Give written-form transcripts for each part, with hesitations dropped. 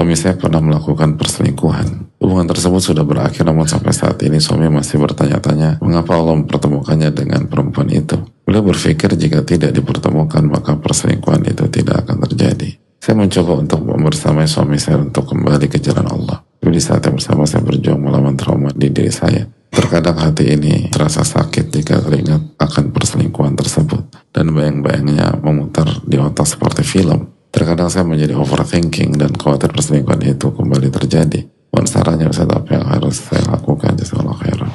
suami saya pernah melakukan perselingkuhan. Hubungan tersebut sudah berakhir, namun sampai saat ini suami masih bertanya-tanya mengapa Allah mempertemukannya dengan perempuan itu. Beliau berpikir jika tidak dipertemukan maka perselingkuhan itu tidak akan terjadi. Saya mencoba untuk membersamai suami saya untuk kembali ke jalan Allah. Tapi di saat yang bersama saya berjuang melawan trauma di diri saya. Terkadang hati ini terasa sakit jika teringat akan perselingkuhan tersebut dan bayang-bayangnya memutar di otak seperti film. Terkadang saya menjadi overthinking dan khawatir perselingkuhan itu kembali terjadi. Mohon sarannya Ustaz, apa yang harus saya lakukan? Jazakallahu khairan.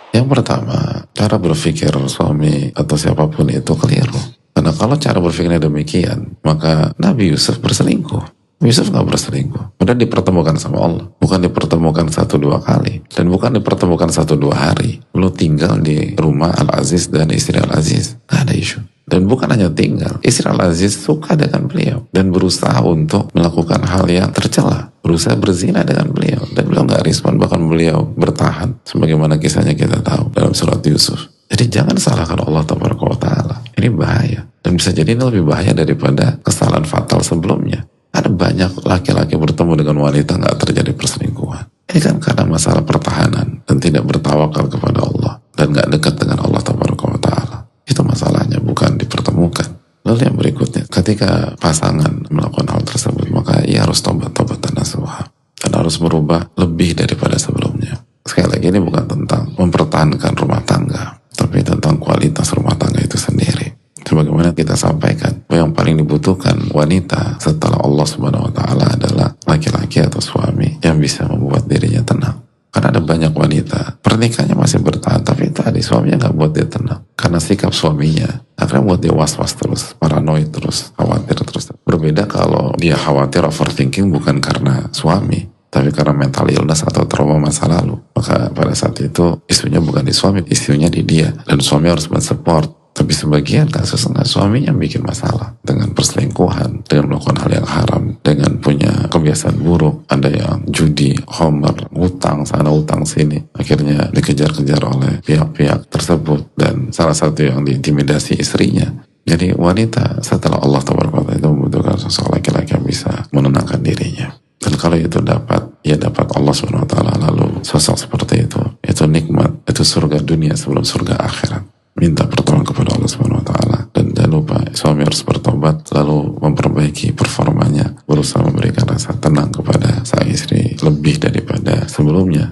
Yang pertama, cara berpikir suami atau siapapun itu keliru. Karena kalau cara berpikirnya demikian, maka Nabi Yusuf berselingkuh. Yusuf gak berselingkuh. Padahal dipertemukan sama Allah. Bukan dipertemukan 1-2 kali. Dan bukan dipertemukan 1-2 hari. Lu tinggal di rumah Al-Aziz dan istri Al-Aziz. Gak ada isu. Dan bukan hanya tinggal. Istri Al-Aziz suka dengan beliau. Dan berusaha untuk melakukan hal yang tercela. Berusaha berzina dengan beliau. Dan beliau gak respon. Bahkan beliau bertahan. Sebagaimana kisahnya kita tahu dalam surat Yusuf. Jadi jangan salahkan Allah Ta'ala. Ini bahaya. Dan bisa jadi ini lebih bahaya daripada kesalahan fatal sebelumnya. Ada banyak laki-laki bertemu dengan wanita nggak terjadi perselingkuhan. Ini kan karena masalah pertahanan dan tidak bertawakal kepada Allah dan nggak dekat dengan Allah Ta'ala. Itu masalahnya, bukan dipertemukan. Lalu yang berikutnya, ketika pasangan melakukan hal tersebut, maka ia harus tobat nasuha dan harus berubah lebih daripada sebelumnya. Sekali lagi ini bukan tentang mempertahankan rumah tangga, tapi tentang kualitas rumah tangga itu sendiri. Sebagaimana kita sampaikan, yang paling dibutuhkan wanita setelah Allah Subhanahu wa Ta'ala adalah laki-laki atau suami yang bisa membuat dirinya tenang. Karena ada banyak wanita pernikahannya masih bertahan, tapi tadi suaminya nggak buat dia tenang. Karena sikap suaminya akhirnya buat dia was-was terus, paranoid terus, khawatir terus. Berbeda kalau dia khawatir overthinking bukan karena suami, tapi karena mental illness atau trauma masa lalu. Maka pada saat itu isunya bukan di suami, isunya di dia. Dan suami harus mensupport. Tapi sebagian kasus suaminya bikin masalah dengan perselingkuhan, dengan melakukan hal yang haram, dengan punya kebiasaan buruk, ada yang judi, homer, utang sana utang sini, akhirnya dikejar-kejar oleh pihak-pihak tersebut dan salah satu yang diintimidasi istrinya. Jadi wanita setelah Allah Ta'ala itu membutuhkan sosok laki-laki yang bisa menenangkan dirinya. Dan kalau itu dapat, ya dapat Allah SWT. Lalu sosok seperti itu nikmat, itu surga dunia sebelum surga akhirat. Minta pertolongan kepada Allah SWT. Dan jangan lupa suami harus bertobat, lalu memperbaiki performanya, berusaha memberikan rasa tenang kepada sang istri lebih daripada sebelumnya.